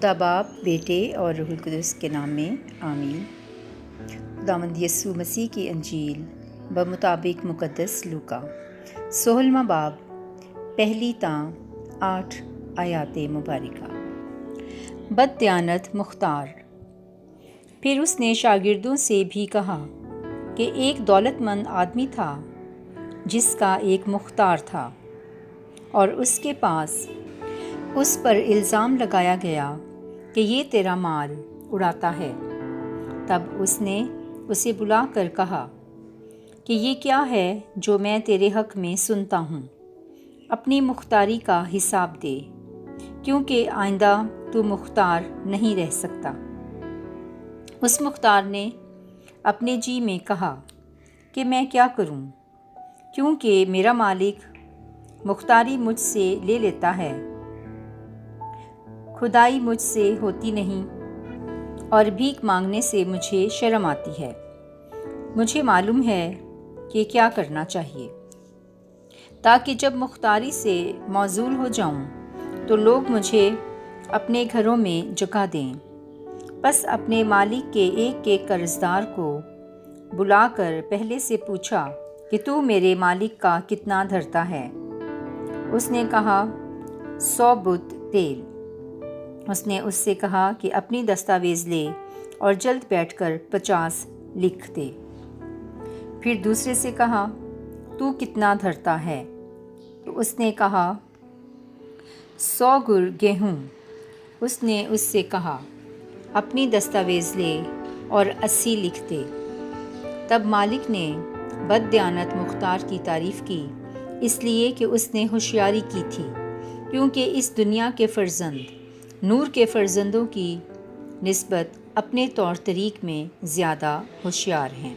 خدا باپ، بیٹے اور روح القدس کے نام میں آمین۔ خداوند یسوع مسیح کی انجیل بمطابق مقدس لوکا 16واں باب 1 تا 8 آیات مبارکہ۔ بددیانت مختار۔ پھر اس نے شاگردوں سے بھی کہا کہ ایک دولت مند آدمی تھا جس کا ایک مختار تھا، اور اس کے پاس اس پر الزام لگایا گیا کہ یہ تیرا مال اڑاتا ہے۔ تب اس نے اسے بلا کر کہا کہ یہ کیا ہے جو میں تیرے حق میں سنتا ہوں؟ اپنی مختاری کا حساب دے، کیونکہ آئندہ تو مختار نہیں رہ سکتا۔ اس مختار نے اپنے جی میں کہا کہ میں کیا کروں، کیونکہ میرا مالک مختاری مجھ سے لے لیتا ہے، خدائی مجھ سے ہوتی نہیں، اور بھیک مانگنے سے مجھے شرم آتی ہے۔ مجھے معلوم ہے کہ کیا کرنا چاہیے، تاکہ جب مختاری سے معزول ہو جاؤں تو لوگ مجھے اپنے گھروں میں جگہ دیں۔ بس اپنے مالک کے ایک قرض دار کو بلا کر پہلے سے پوچھا کہ تو میرے مالک کا کتنا دھرتا ہے؟ اس نے کہا 100 بت تیل۔ اس نے اس سے کہا کہ اپنی دستاویز لے اور جلد بیٹھ کر 50 لکھ دے۔ پھر دوسرے سے کہا تو کتنا دھرتا ہے؟ تو اس نے کہا 100 گر گیہوں۔ اس نے اس سے کہا اپنی دستاویز لے اور 80 لکھ دے۔ تب مالک نے بددیانت مختار کی تعریف کی، اس لیے کہ اس نے ہوشیاری کی تھی، کیونکہ اس دنیا کے فرزند نور کے فرزندوں کی نسبت اپنے طور طریق میں زیادہ ہوشیار ہیں۔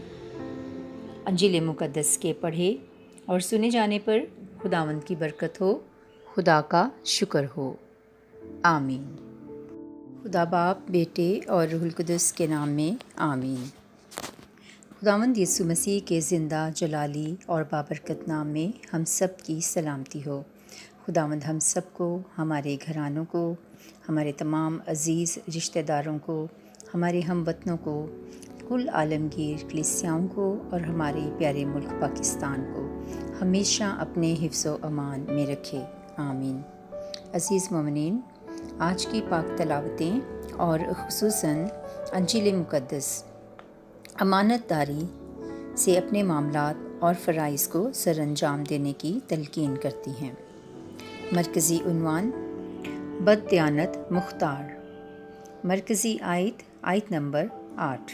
انجیل مقدس کے پڑھے اور سنے جانے پر خداوند کی برکت ہو، خدا کا شکر ہو، آمین۔ خدا باپ، بیٹے اور روح القدس کے نام میں آمین۔ خداوند یسوع مسیح کے زندہ، جلالی اور بابرکت نام میں ہم سب کی سلامتی ہو۔ خداوند ہم سب کو، ہمارے گھرانوں کو، ہمارے تمام عزیز رشتہ داروں کو، ہمارے ہم وطنوں کو، کل عالمگیر کلیسیاؤں کو اور ہمارے پیارے ملک پاکستان کو ہمیشہ اپنے حفظ و امان میں رکھے، آمین۔ عزیز مومنین، آج کی پاک تلاوتیں اور خصوصاً انجیل مقدس امانت داری سے اپنے معاملات اور فرائض کو سر انجام دینے کی تلقین کرتی ہیں۔ مرکزی عنوان بددیانت مختار۔ مرکزی آیت نمبر 8۔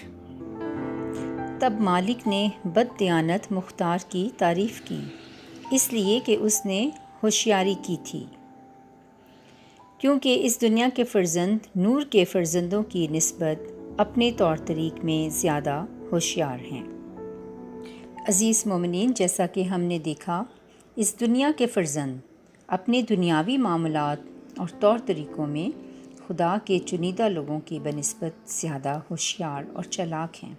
تب مالک نے بددیانت مختار کی تعریف کی، اس لیے کہ اس نے ہوشیاری کی تھی، کیونکہ اس دنیا کے فرزند نور کے فرزندوں کی نسبت اپنے طور طریق میں زیادہ ہوشیار ہیں۔ عزیز مومنین، جیسا کہ ہم نے دیکھا، اس دنیا کے فرزند اپنے دنیاوی معاملات اور طور طریقوں میں خدا کے چنیدہ لوگوں کی بنسبت زیادہ ہوشیار اور چالاک ہیں۔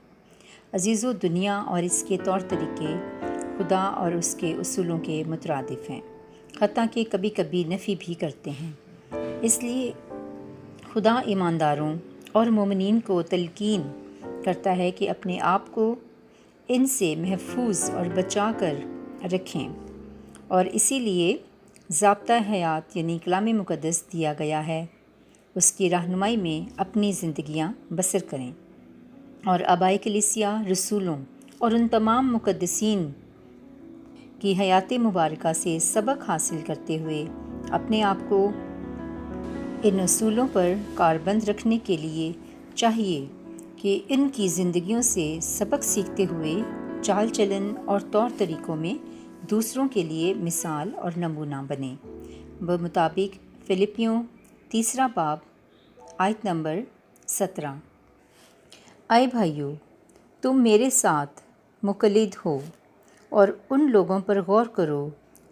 عزیزو، دنیا اور اس کے طور طریقے خدا اور اس کے اصولوں کے مترادف ہیں، حتیٰ کہ کبھی کبھی نفی بھی کرتے ہیں۔ اس لیے خدا ایمانداروں اور مومنین کو تلقین کرتا ہے کہ اپنے آپ کو ان سے محفوظ اور بچا کر رکھیں، اور اسی لیے ضابطہ حیات یعنی کلام مقدس دیا گیا ہے، اس کی رہنمائی میں اپنی زندگیاں بسر کریں، اور آباءِ کلیسیا، رسولوں اور ان تمام مقدسین کی حیات مبارکہ سے سبق حاصل کرتے ہوئے اپنے آپ کو ان اصولوں پر کاربند رکھنے کے لیے چاہیے کہ ان کی زندگیوں سے سبق سیکھتے ہوئے چال چلن اور طور طریقوں میں دوسروں کے لیے مثال اور نمونہ بنیں، بمطابق فلپیوں 3 باب آیت نمبر 17۔ اے بھائیو، تم میرے ساتھ مقلد ہو اور ان لوگوں پر غور کرو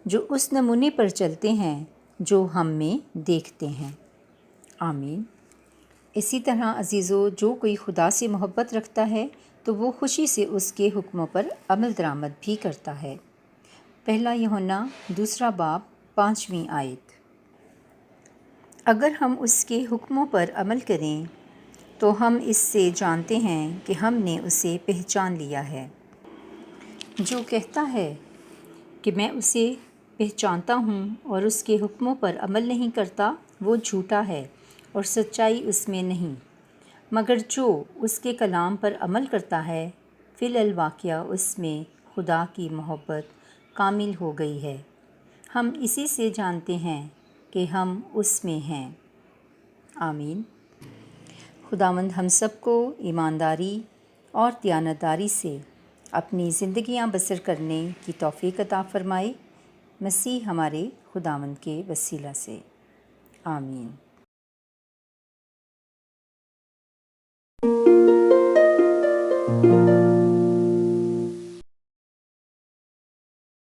جو اس نمونے پر چلتے ہیں جو ہم میں دیکھتے ہیں، آمین۔ اسی طرح عزیزو، جو کوئی خدا سے محبت رکھتا ہے تو وہ خوشی سے اس کے حکموں پر عمل درآمد بھی کرتا ہے۔ 1 یوحنا 2 باب 5ویں آیت۔ اگر ہم اس کے حکموں پر عمل کریں تو ہم اس سے جانتے ہیں کہ ہم نے اسے پہچان لیا ہے۔ جو کہتا ہے کہ میں اسے پہچانتا ہوں اور اس کے حکموں پر عمل نہیں کرتا، وہ جھوٹا ہے اور سچائی اس میں نہیں۔ مگر جو اس کے کلام پر عمل کرتا ہے، فی الواقع اس میں خدا کی محبت کامل ہو گئی ہے۔ ہم اسی سے جانتے ہیں کہ ہم اس میں ہیں۔ آمین۔ خداوند ہم سب کو ایمانداری اور دیانتداری سے اپنی زندگیاں بسر کرنے کی توفیق عطا فرمائے، مسیح ہمارے خداوند کے وسیلہ سے۔ آمین۔